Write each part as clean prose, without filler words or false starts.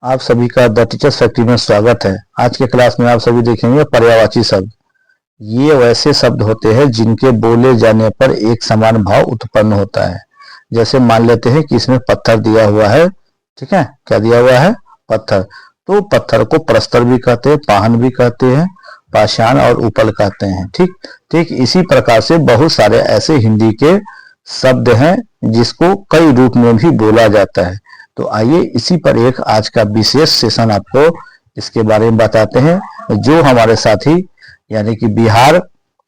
आप सभी का द टीचर्स फैक्ट्री में स्वागत है। आज के क्लास में आप सभी देखेंगे पर्यायवाची शब्द। ये वैसे शब्द होते हैं जिनके बोले जाने पर एक समान भाव उत्पन्न होता है। जैसे मान लेते हैं कि इसमें पत्थर दिया हुआ है, ठीक है, क्या दिया हुआ है? पत्थर। तो पत्थर को प्रस्तर भी कहते हैं, पाहन भी कहते हैं, पाषाण और उपल कहते हैं। ठीक ठीक इसी प्रकार से बहुत सारे ऐसे हिंदी के शब्द हैं जिसको कई रूप में भी बोला जाता है। तो आइए इसी पर एक आज का विशेष सेशन आपको इसके बारे में बताते हैं। जो हमारे साथी यानी कि बिहार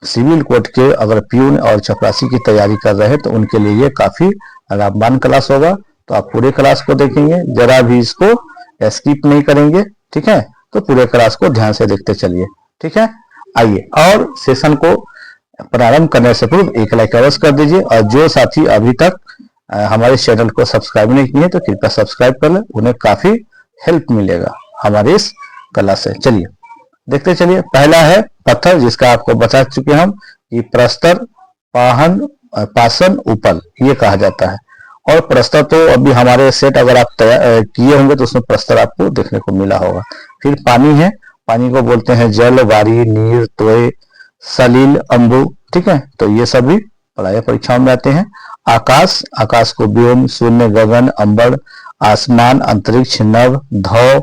सिविल कोर्ट के अगर प्यून और चपरासी की तैयारी कर रहे हैं तो उनके लिए ये काफी लाभवान क्लास होगा। तो आप पूरे क्लास को देखेंगे, जरा भी इसको स्किप नहीं करेंगे, ठीक है? तो पूरे क्लास को ध्यान से देखते चलिए, ठीक है? आइए, और सेशन को प्रारंभ करने से पूर्व एक लाइक अवश्य कर दीजिए, और जो साथी अभी तक हमारे चैनल को सब्सक्राइब नहीं किए तो कृपया सब्सक्राइब कर लें, उन्हें काफी हेल्प मिलेगा हमारे इस क्लास से। चलिए देखते चलिए। पहला है पत्थर, जिसका आपको बता चुके हम कि प्रस्तर, पाहन, पासन, उपल ये कहा जाता है। और प्रस्तर तो अभी हमारे सेट अगर आप किए होंगे तो उसमें प्रस्तर आपको देखने को मिला होगा। फिर पानी है, पानी को बोलते हैं जल, वारी, नीर, तोय, सलील, अंबु, ठीक है? तो ये सभी प्राय परीक्षाओं में आते हैं। आकाश, आकाश को व्योम, शून्य, गगन, अंबर, आसमान, अंतरिक्ष, नभ, धौ,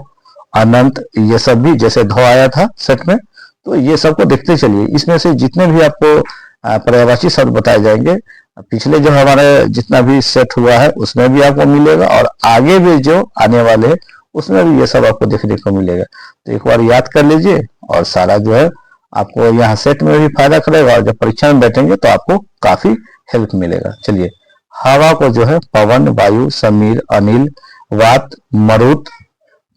अनंत, ये सब भी जैसे धौ आया था सेट में, तो ये सबको देखते चलिए। इसमें से जितने भी आपको पर्यायवाची शब्द बताए जाएंगे, पिछले जो हमारे जितना भी सेट हुआ है उसमें भी आपको मिलेगा, और आगे भी जो आने वाले हैं उसमें भी ये सब आपको देखने को मिलेगा। तो एक बार याद कर लीजिए, और सारा जो है आपको यहाँ सेट में भी फायदा करेगा, और जब परीक्षा में बैठेंगे तो आपको काफी हेल्प मिलेगा। चलिए, हवा को जो है पवन, वायु, समीर, अनिल, वात, मरुत,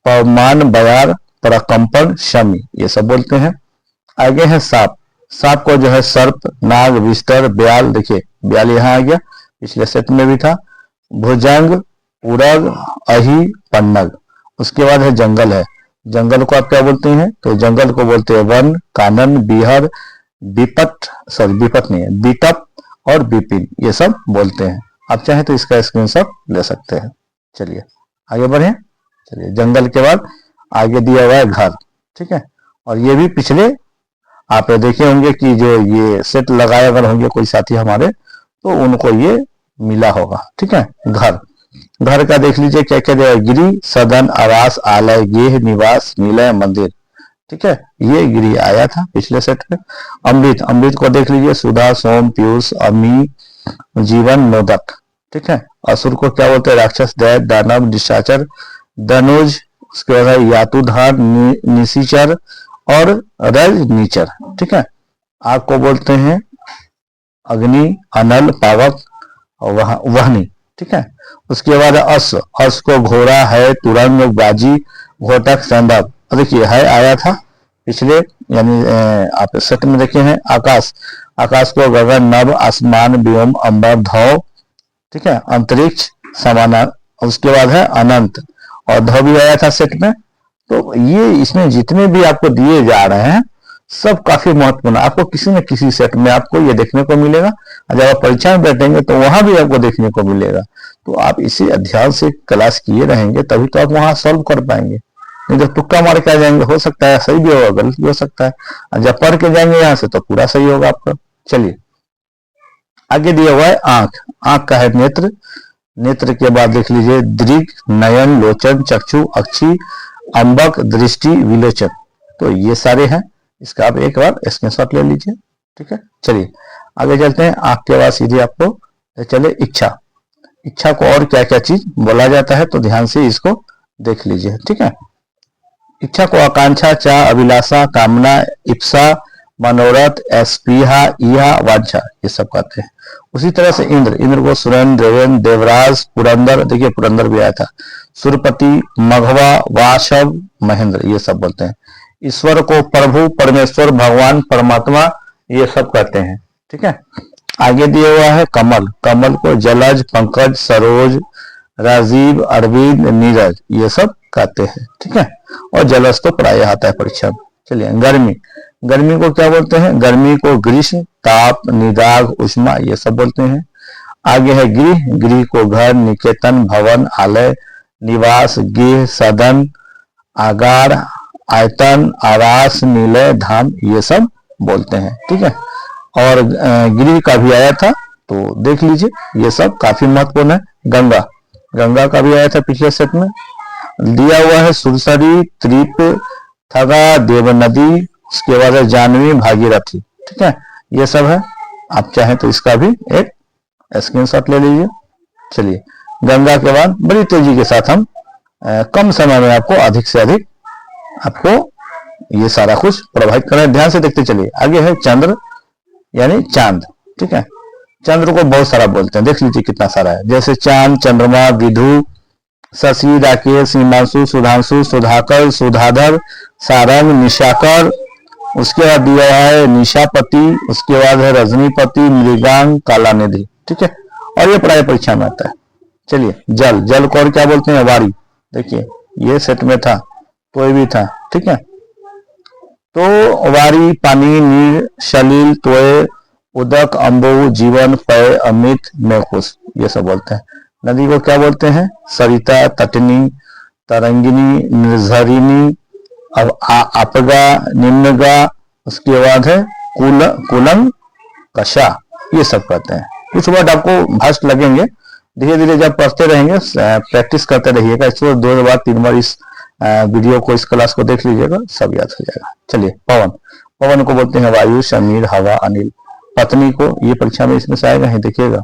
पवमान, बयार, प्रकंपन, शमी ये सब बोलते हैं। आगे है सांप, सांप को जो है सर्प, नाग, विस्तर, ब्याल, देखिए ब्याल यहाँ आ गया, पिछले सेट में भी था। भुजंग, उड़ग, अहि, पन्नग। उसके बाद है जंगल है, जंगल को आप क्या बोलते हैं? तो जंगल को बोलते हैं वन, कानन, बिहर, विपट, सॉरी विपट नहीं है, विटप और विपिन, ये सब बोलते हैं। आप चाहें तो इसका स्क्रीनशॉट ले सकते हैं। चलिए आगे बढ़े। चलिए, जंगल के बाद आगे दिया हुआ है घर, ठीक है? और ये भी पिछले आप देखे होंगे कि जो ये सेट लगाए अगर होंगे कोई साथी हमारे, तो उनको ये मिला होगा, ठीक है? घर, घर का देख लीजिए क्या क्या दिया, गिरी, सदन, आवास, आलय, गेह, निवास, निलय, मंदिर, ठीक है? ये गिरी आया था पिछले सेट में। अमृत, अमृत को देख लीजिए, सुधा, सोम, पीयूष, अमी, जीवन, मोदक, ठीक है? असुर को क्या बोलते हैं? राक्षस, दैत्य, दानव, निशाचर, धनुज, उसके बाद यातुधार, निशिचर और रजनीचर, ठीक है? आग को बोलते हैं अग्नि, अनल, पावक और वहनी, ठीक है? उसके बाद अश्व, अश्व को घोड़ा है, तुरंग, बाजी, घोटक, संदर्भ। देखिए है आया था पिछले, यानी आप सेट में देखे हैं। आकाश, आकाश को गगन, नभ, आसमान, व्योम, अंबर, धौ, ठीक है? अंतरिक्ष, समाना। उसके बाद है अनंत, और धौ भी आया था सेट में। तो ये इसमें जितने भी आपको दिए जा रहे हैं सब काफी महत्वपूर्ण, आपको किसी न किसी सेट में आपको ये देखने को मिलेगा। जब आप परीक्षा में बैठेंगे तो वहां भी आपको देखने को मिलेगा। तो आप इसी अध्याय से क्लास किए रहेंगे तभी तो आप वहां सॉल्व कर पाएंगे। नहीं तो तुक्का मार के आ जाएंगे, हो सकता है सही भी होगा, गलत भी हो सकता है। जब पढ़ के जाएंगे यहाँ से तो पूरा सही होगा आपका। चलिए आगे दिया हुआ है आंख, आंख का है नेत्र, नेत्र के बाद देख लीजिए दृग, नयन, लोचन, चक्षु, अक्षी, अंबक, दृष्टि, विलोचन। तो ये सारे हैं, इसका आप एक बार स्क्रीनशॉट ले लीजिए, ठीक है? चलिए आगे चलते हैं। आंख के बाद सीधे आपको चले इच्छा, इच्छा को और क्या क्या चीज बोला जाता है तो ध्यान से इसको देख लीजिए, ठीक है? इच्छा को आकांक्षा, चाह, अभिलाषा, कामना, इप्सा, मनोरथ, स्पृहा, इहा, वांछा ये सब कहते हैं। उसी तरह से इंद्र, इंद्र को सुरेंद्र, देवेंद्र, देवराज, पुरंदर, देखिए पुरंदर भी आया था, सुरपति, मघवा, वाशव, महेंद्र ये सब बोलते हैं। ईश्वर को प्रभु, परमेश्वर, भगवान, परमात्मा ये सब कहते हैं, ठीक है? आगे दिया हुआ है कमल, कमल को जलज, पंकज, सरोज, राजीव, अरविंद, नीरज ये सब कहते हैं, ठीक है? और जलज तो प्राय आता है परीक्षा में। चलिए गर्मी, गर्मी को क्या बोलते हैं? गर्मी को ग्रीष्म, ताप, निदाग, उष्मा ये सब बोलते हैं। आगे है गृह, गृह को घर, निकेतन, भवन, आलय, निवास, गेह, सदन, आगार, आयतन, आवास, निलय, धाम, ये सब बोलते हैं। ठीक है, और गिरि का भी आया था, तो देख लीजिए, ये सब काफी महत्वपूर्ण है। गंगा, गंगा का भी आया था पिछले सेट में। दिया हुआ है सुरसरी, त्रिप, थगा, देव नदी, उसके बाद है जानवी, भागीरथी। ठीक है, ये सब है। आप चाहें तो इसका भी एक स्क्रीनशॉट ले लीजिए। चलिए, गंगा के बाद बड़ी तेजी के साथ हम कम समय में आपको अधिक से अधिक आपको ये सारा कुछ प्रोवाइड करें। ध्यान से देखते चलिए। आगे है चंद्र यानी चांद। ठीक है, चंद्र को बहुत सारा बोलते हैं, देख लीजिए कितना सारा है। जैसे चांद, चंद्रमा, विधु, शशि, राकेश, हिमांशु, सुधांशु, सुधाकर, सुधाधर, सारंग, निशाकर, उसके बाद दिया है निशापति, उसके बाद है रजनीपति, मृगांक, कालानिधि। ठीक है, और ये प्राय परीक्षा में आता है। चलिए, जल, जल को और क्या बोलते हैं? वारी। देखिए, ये सेट में था, कोई भी था। ठीक है, तो वारी, पानी, नीर, सलील, तोय, उदक, अम्बु, जीवन, पय, अमित, मेघकुश, ये सब बोलते हैं। नदी को क्या बोलते हैं? सरिता, तटनी, तरंगिनी, निर्झरिणी, अब आपगा, निम्नगा, उसके बाद है कुलंग, कशा, ये सब कहते हैं। कुछ वर्ड आपको भाषा लगेंगे, धीरे धीरे जब पढ़ते रहेंगे, प्रैक्टिस करते रहिएगा। इसको 2 बार 3 बार इस वीडियो को, इस क्लास को देख लीजिएगा, सब याद हो जाएगा। चलिए, पवन, पवन को बोलते हैं वायु, समीर, हवा, अनिल। पत्नी को, ये परीक्षा में इसमें से आएगा ही, देखिएगा।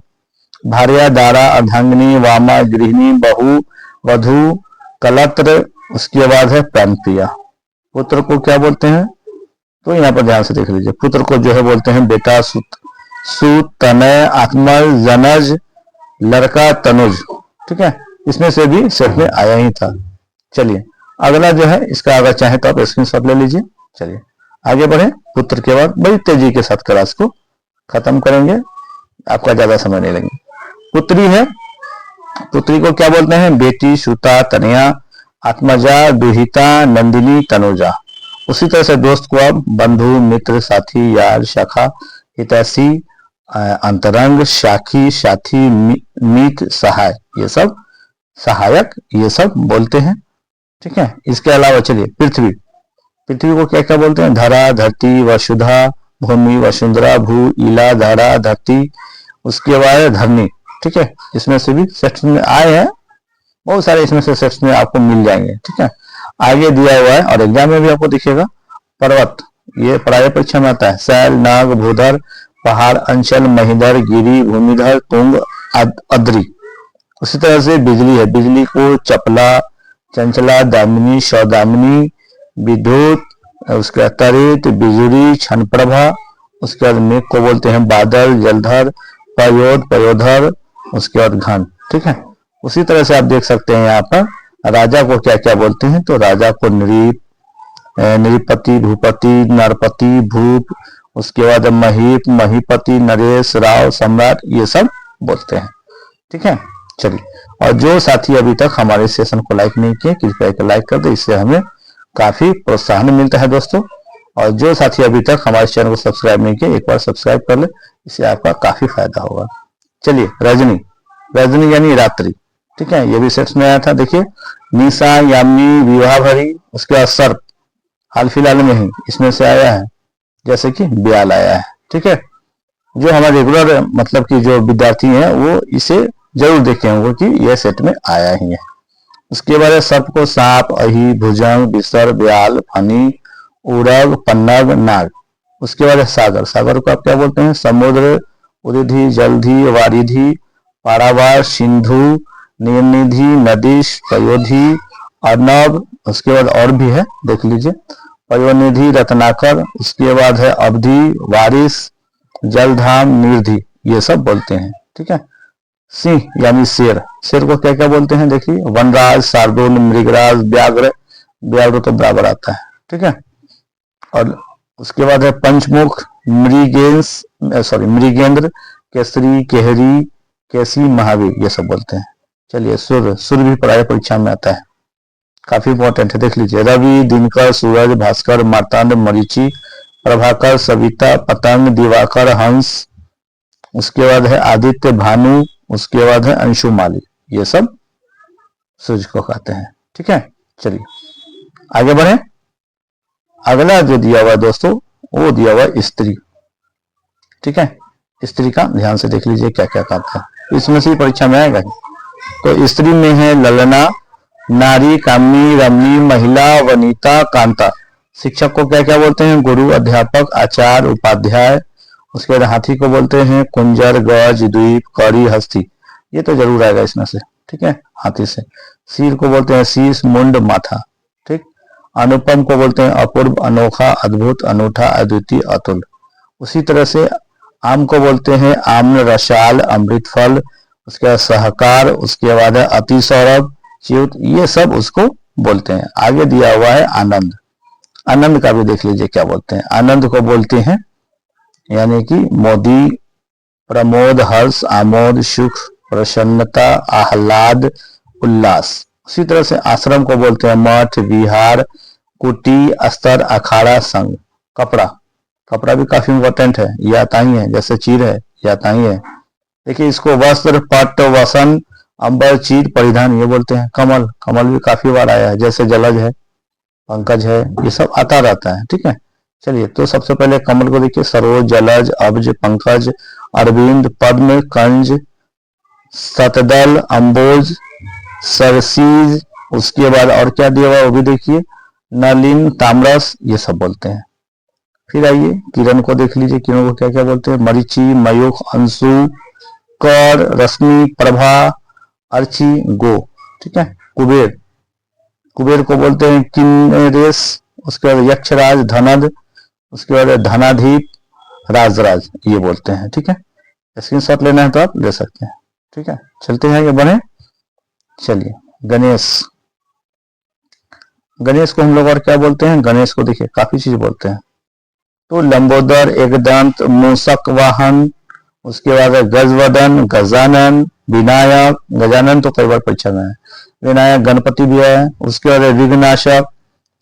भार्या, दारा, अर्धांगिनी, वामा, गृहिणी, बहू, वधु, कलत्र, उसके बाद है प्राणप्रिया। पुत्र को क्या बोलते हैं? तो यहाँ पर ध्यान से देख लीजिए। पुत्र को जो है बोलते हैं बेटा, सुत, तनय, आत्मज, जनज, लड़का, तनुज। ठीक है, इसमें से भी सेट में आया ही था। चलिए, अगला जो है, इसका अगर चाहे तो आप स्क्रीनशॉट ले लीजिए। चलिए, आगे बढ़े। पुत्र के बाद बड़ी तेजी के साथ क्लास को खत्म करेंगे, आपका ज्यादा समय नहीं लगेगा। पुत्री है, पुत्री को क्या बोलते हैं? बेटी, सुता, तनया, आत्मजा, दुहिता, नंदिनी, तनुजा। उसी तरह से दोस्त को अब बंधु, मित्र, साथी, यार, शाखा, हितैषी, अंतरंग, शाखी, साथी, मीत, सहाय, ये सब सहायक, ये सब बोलते हैं। ठीक है, इसके अलावा चलिए, पृथ्वी, पृथ्वी को क्या क्या बोलते हैं? धरा, धरती, वसुधा, भूमि, वसुंधरा, भू, इला, धरा, धरती, उसके बाद धरनी। ठीक है, इसमें से भी सेक्शन में आए हैं, बहुत सारे इसमें से सेक्शन में आपको मिल जाएंगे। ठीक है, आगे दिया हुआ है और एग्जाम में भी आपको दिखेगा। पर्वत, ये प्राय परीक्षा में आता है। शैल, नाग, भूधर, पहाड़, अंचल, महिधर, गिरी, भूमिधर, तुंग, अद्री। उसी तरह से बिजली है, बिजली को चपला, चंचला, दामिनी, सौदामिनी, विद्युत, उसके बाद तरित, बिजुरी, क्षण प्रभा। उसके बाद मेघ को बोलते हैं बादल, जलधर, पयोध, पयोधर, उसके बाद घन। ठीक है, उसी तरह से आप देख सकते हैं यहाँ पर राजा को क्या क्या बोलते हैं। तो राजा को नृप, नृपति, भूपति, नरपति, भूप, उसके बाद महीप, महीपति, नरेश, राव, सम्राट, ये सब बोलते हैं। ठीक है, चलिए, और जो साथी अभी तक हमारे सेशन को लाइक नहीं किए, कृपया एक लाइक कर दे, इससे हमें काफी प्रोत्साहन मिलता है दोस्तों। और जो साथी अभी तक हमारे चैनल को सब्सक्राइब नहीं किए, एक बार सब्सक्राइब कर ले, इससे आपका काफी फायदा होगा। चलिए, रजनी, रजनी यानी रात्रि। ठीक है, ये भी सेट्स में आया था। देखिए, निशा, यामिनी, विवाह भरी, उसके बाद सर्प, हाल फिलहाल में ही इसमें से आया है, जैसे कि ब्याल आया है। ठीक है, जो हमारे रेगुलर मतलब कि जो विद्यार्थी हैं वो इसे जरूर देखे होंगे कि यह सेट में आया ही है। उसके बाद सर्प को सांप, अही, भुजंग, बिसर, ब्याल, फनी, उड़ग, पन्नग, नाग। उसके बाद सागर, सागर को आप क्या बोलते हैं? समुद्र, उरिधि, जलधि, वारिधि, पारावार, सिंधु, नीलनिधि, नदीश, पयोधि, अर्नब। उसके बाद और भी है, देख लीजिए, पयोनिधि, रत्नाकर। उसके बाद है अवधि, वारिस, जलधाम, निर्धि, ये सब बोलते हैं। ठीक है, सिंह यानी शेर, शेर को क्या क्या बोलते हैं? देखिए, वनराज, शार्दूल, मृगराज, व्याघ्र, व्याघ्र तो बराबर आता है। ठीक है, और उसके बाद है पंचमुख, मृगेंद्र, केसरी, केहरी, केसी, महावीर, ये सब बोलते हैं। चलिए, सूर्य, सूर्य भी प्राय परीक्षा में आता है, काफी इंपॉर्टेंट है, देख लीजिए। रवि, दिनकर, सूरज, भास्कर, मार्तांड, मरीचि, प्रभाकर, सविता, पतंग, दिवाकर, हंस। उसके बाद है आदित्य, भानु। उसके बाद है अंशुमाली, ये सब सूर्य को कहते हैं। ठीक है, चलिए, आगे बढ़े। अगला जो दिया हुआ है दोस्तों वो दिया हुआ है स्त्री। ठीक है, स्त्री का ध्यान से देख लीजिए क्या क्या आता है, इसमें से परीक्षा में आएगा। तो स्त्री में है ललना, नारी, कामनी, रमणी, महिला, वनिता, कांता। शिक्षक को क्या क्या बोलते हैं? गुरु, अध्यापक, आचार्य, उपाध्याय। उसके बाद हाथी को बोलते हैं कुंजर, गज, द्वीप, कड़ी, हस्ती। ये तो जरूर आएगा इसमें से। ठीक है, हाथी से। सिर को बोलते हैं शीश, मुंड, माथा। ठीक। अनुपम को बोलते हैं अपूर्व, अनोखा, अद्भुत, अनूठा, अद्वितीय, अतुल। उसी तरह से आम को बोलते हैं आम्र, रसाल, अमृत फल। उसके बाद सहकार, उसके बाद है अति सौरभ, च्युत। ये सब उसको बोलते हैं। आगे दिया हुआ है आनंद। आनंद का भी देख लीजिए क्या बोलते हैं। आनंद को बोलते हैं यानी कि मोदी, प्रमोद, हर्ष, आमोद, सुख, प्रसन्नता, आह्लाद, उल्लास। उसी तरह से आश्रम को बोलते हैं मठ, विहार, कुटी, अस्तर, अखाड़ा, संघ। कपड़ा, कपड़ा भी काफी इंपॉर्टेंट है, ये आता ही है। जैसे चीर है, ये आता ही है। देखिए इसको वस्त्र, पट्ट, वसन, अंबर, चीर, परिधान ये बोलते हैं। कमल, कमल भी काफी बार आया है। जैसे जलज है, पंकज है, ये सब आता रहता है। ठीक है, चलिए तो सबसे पहले कमल को देखिए। सरोज, जलज, अब्ज, पंकज, अरविंद, पद्म, कंज, शतदल, अम्बोज, सरसीज। उसके बाद और क्या दिया हुआ वो भी देखिए। नलिन, ताम्रस, ये सब बोलते हैं। फिर आइए किरण को देख लीजिए। किरण को क्या क्या बोलते हैं? मरीचि, मयूख, अंशु, कर, रश्मि, प्रभा, अर्ची, गो। ठीक है। कुबेर, कुबेर को बोलते हैं किन्नरेश। उसके बाद यक्षराज, धनद। उसके बाद धनाधीप, राजराज, ये बोलते हैं। ठीक है, स्क्रीनशॉट लेना है तो आप ले सकते हैं। ठीक है, चलते हैं आगे बढ़े। चलिए गणेश, गणेश को हम लोग और क्या बोलते हैं? गणेश को देखिए काफी चीज बोलते हैं। तो लंबोदर, एकदंत, मूषक वाहन। उसके बाद गजवदन, गजानन, विनायक। गजानन तो कई बार परीक्षा में है। विनायक गणपति भी है। उसके बाद विघ्नाशक।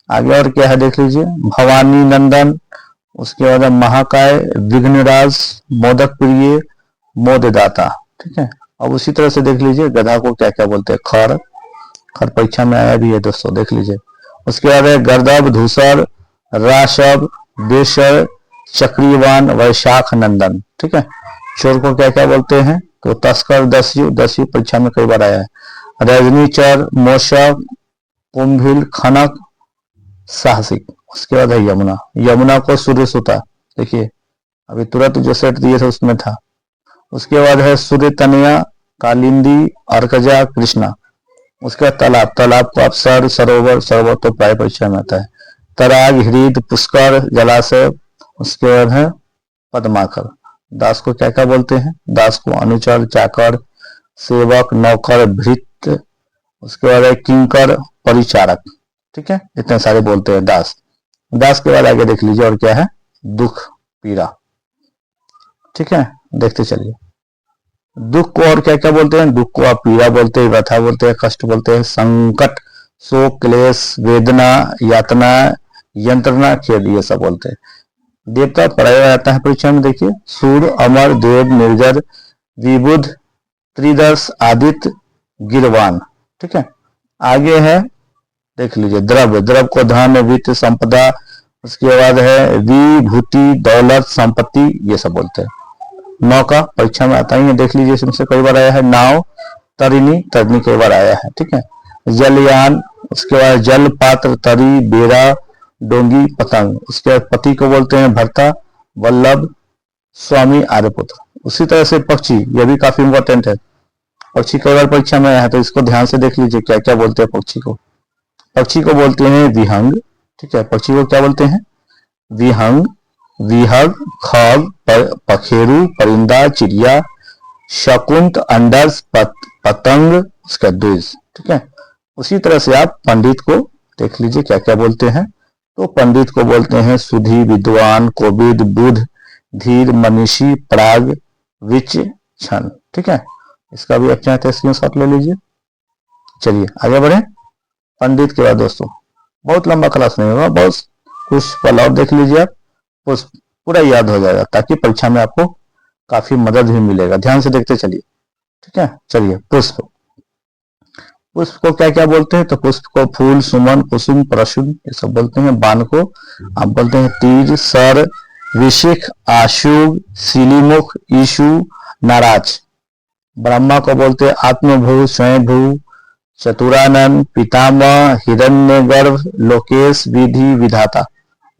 आगे और क्या है देख लीजिए। भवानी नंदन। उसके बाद महाकाय, विघ्नराज, मोदक प्रिय, मोददाता। ठीक है, अब उसी तरह से देख लीजिए गधा को क्या क्या बोलते हैं? खर, खर परीक्षा में आया भी है दोस्तों, देख लीजिए। उसके बाद है गर्दभ, धूसर, राशव, देशर, चक्रीवान, वैशाख नंदन। ठीक है, चोर को क्या क्या बोलते हैं? तो तस्कर, दस्यु, दस्यु परीक्षा में कई बार आया है। रजनी चर, मोशक, कुंभिल, खनक, साहसिक। उसके बाद है यमुना, यमुना को सूर्य सुता। देखिए अभी तुरंत जो सेट दिए थे उसमें था। उसके बाद है सूर्य तनया, कालिंदी, अर्कजा, कृष्णा। उसके बाद तालाब, तालाब को आप सर, सरोवर, सरोवर तो प्राय परीक्षा में आता है। तराग, हृद, पुष्कर, जलाशय। उसके बाद है पद्माकर। दास को क्या क्या बोलते हैं? दास को अनुचर, चाकर, सेवक, नौकर, भृत्य। उसके बाद है किंकर, परिचारक। ठीक है, इतने सारे बोलते हैं दास। दास के बाद आगे देख लीजिए और क्या है? दुख, पीड़ा। ठीक है, देखते चलिए। दुख को और क्या क्या बोलते हैं? दुख को आप पीड़ा बोलते हैं, व्यथा बोलते हैं, कष्ट बोलते हैं, संकट, शोक, क्लेश, वेदना, यातना, यंत्रणा, खेद, ये सब बोलते हैं। देवता पढ़ाया जाता है परीक्षा में। देखिए सूर्य, अमर, देव, निर्जर, विबुध, त्रिदर्श, आदित्य, गिरवान। ठीक है, आगे है देख लीजिए द्रव्य, द्रव्य को धन, वित्त, संपदा। उसके बाद है विभूति, दौलत, संपत्ति, ये सब बोलते हैं। नौका परीक्षा में आता ही है, देख लीजिए इसमें से कई बार आया है। नाव, तरिणी, तरिणी कई बार आया है। ठीक है, जलयान। उसके बाद जल, पात्र, तरी, बेड़ा, डोंगी, पतंग। उसके बाद पति को बोलते हैं भर्ता, वल्लभ, स्वामी, आर्यपुत्र। उसी तरह से पक्षी, यह भी काफी इंपॉर्टेंट है। पक्षी कई बार परीक्षा में आया है तो इसको ध्यान से देख लीजिए क्या क्या बोलते हैं पक्षी को। पक्षी को बोलते हैं विहंग। ठीक है, पक्षी को क्या बोलते हैं? विहंग, विहग, खग, पखेरु, परिंदा, चिड़िया, शकुंत, अंडस, पतंग, उसका द्विज। ठीक है, उसी तरह से आप पंडित को देख लीजिए क्या क्या बोलते हैं। तो पंडित को बोलते हैं सुधी, विद्वान, कोविद, बुध, धीर, मनीषी, प्राग, विचक्षण। ठीक है, इसका भी अच्छा है, स्क्रीनशॉट ले लीजिए। चलिए आगे बढ़े। पंडित के बाद दोस्तों बहुत लंबा क्लास नहीं होगा, बहुत कुछ पल और देख लीजिए आप, पूरा याद हो जाएगा, ताकि परीक्षा में आपको काफी मदद भी मिलेगा। ध्यान से देखते चलिए। ठीक है, चलिए पुष्प। पुष्प को क्या क्या बोलते हैं? तो पुष्प को फूल, सुमन, कुसुम, प्रसून ये सब बोलते हैं। बाण को आप बोलते हैं तीर, सर, विशिख, आशुग, सिलीमुख, ईशु, नाराज। ब्रह्मा को बोलते हैं आत्मभू, स्वयंभू, चतुरानन, पितामह, हिरण्यगर्भ, लोकेश, विधि, विधाता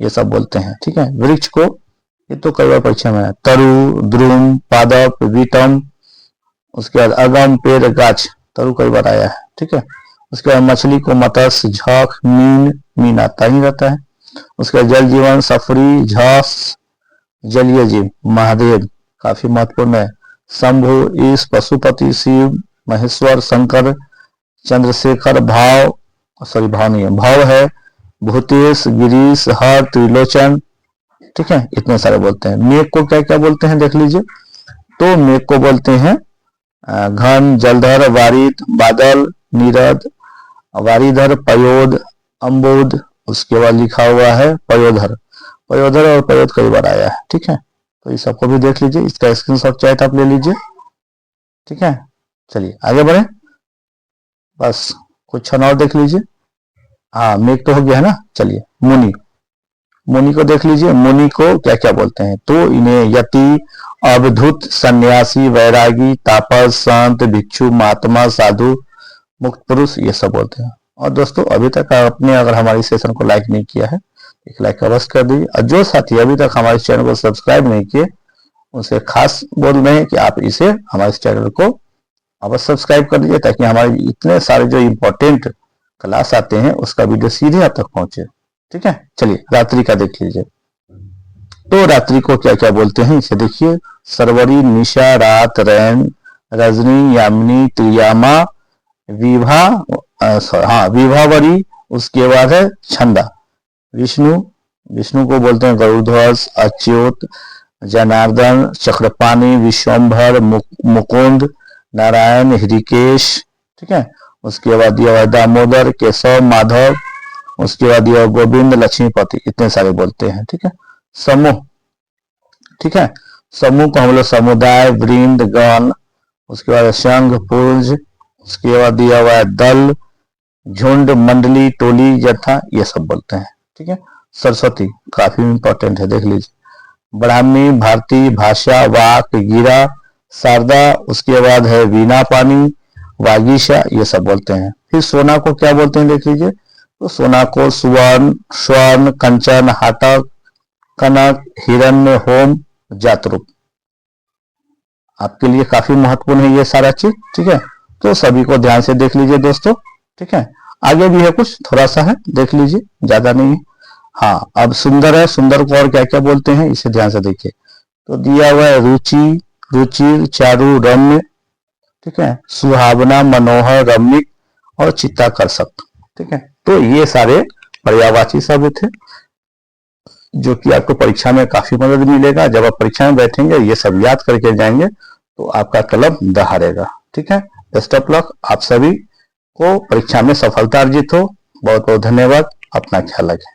ये सब बोलते हैं। ठीक है। वृक्ष को ये तो कई बार परीक्षा में है, तरु, द्रुम, पादप, वितम, उसके बाद अगम, पेड़, गाछ, तरु कई बार आया है। ठीक है। उसके बाद मछली को मत्स्य, झक, मीन, मीन आता ही रहता है। उसके बाद जल जीवन, सफरी, झस, जलीय जीव, महादेव काफी महत्वपूर्ण है। शंभु, ईश, पशुपति, शिव, महेश्वर, शंकर, चंद्रशेखर, भाव नहीं है, भाव है, भूतेश, गिरीश, हर, त्रिलोचन। ठीक है। इतने सारे बोलते हैं। मेघ को क्या क्या बोलते हैं देख लीजिए। तो मेघ को बोलते हैं घन, जलधर, वारिद, बादल, नीरद, वारिधर, पयोद, अम्बोद। उसके बाद लिखा हुआ है पयोधर। पयोधर और पयोद कई बार आया है। ठीक है। तो इस सबको भी देख लीजिए। इसका स्क्रीनशॉट चाहे आप ले लीजिए। ठीक है। चलिए आगे बढ़े। बस कुछ क्षण और देख लीजिए। हाँ, मेघ तो हो गया है ना। चलिए मुनि, मुनि को देख लीजिए। मुनि को क्या क्या बोलते हैं? तो इन्हें यति, अवधूत, सन्यासी, वैरागी, तापस, संत, भिक्षु, महात्मा, साधु, मुक्त पुरुष ये सब बोलते हैं। और दोस्तों अभी तक आपने अगर हमारी सेशन को लाइक नहीं किया है, एक लाइक अवश्य कर दीजिए। और जो साथी अभी तक हमारे चैनल को सब्सक्राइब नहीं किए, उनसे खास बोल रहे हैं कि आप इसे हमारे चैनल को अवश्य सब्सक्राइब कर दीजिए, ताकि हमारे इतने सारे जो इम्पोर्टेंट क्लास आते हैं उसका वीडियो सीधे आप तक पहुंचे। ठीक है। चलिए रात्रि का देख लीजिए। तो रात्रि को क्या क्या बोलते हैं इसे देखिए। सरवरी, निशा, रात, रैन, रजनी, यामिनी, त्रियामा, विभा, विभावरी। उसके बाद है छंदा। विष्णु, विष्णु को बोलते हैं गरुध्वज, अच्युत, जनार्दन, चक्रपाणी, विश्वम्भर, मुकुंद, नारायण, हृषिकेश। ठीक है। उसके बाद यह दामोदर, केशव, माधव। उसके बाद यह गोविंद, लक्ष्मीपति। इतने सारे बोलते हैं। ठीक है। समूह, ठीक है। समूह को हम लोग समुदाय, वृंद, गण। उसके बाद संघ, पुंज। उसके बाद दिया हुआ है दल, झुंड, मंडली, टोली, जत्था ये सब बोलते हैं। ठीक है। सरस्वती काफी इंपॉर्टेंट है, देख लीजिए। ब्राह्मी, भारती, भाषा, वाक, गिरा, शारदा। उसके बाद है वीणा पानी, वागीशा ये सब बोलते हैं। फिर सोना को क्या बोलते हैं देख लीजिए। तो सोना को सुवर्ण, स्वर्ण, कंचन, हाटक, कनक, हिरण्य, होम, जातरूप। आपके लिए काफी महत्वपूर्ण है ये सारा चीज। ठीक है। तो सभी को ध्यान से देख लीजिए दोस्तों। ठीक है। आगे भी है कुछ, थोड़ा सा है, देख लीजिए, ज्यादा नहीं है। हाँ, अब सुंदर है। सुंदर को और क्या क्या बोलते हैं इसे ध्यान से देखिए। तो दिया हुआ है रुचि, रुचिर, चारु, रम्य। ठीक है। सुहावना, मनोहर, रमणीक और चित्ताकर्षक। ठीक है। तो ये सारे पर्यायवाची शब्द थे जो कि आपको परीक्षा में काफी मदद मिलेगा। जब आप परीक्षा में बैठेंगे ये सब याद करके जाएंगे तो आपका कलम दहाड़ेगा। ठीक है। Best of luck. आप सभी को परीक्षा में सफलता अर्जित हो। बहुत बहुत धन्यवाद। अपना ख्याल रखें।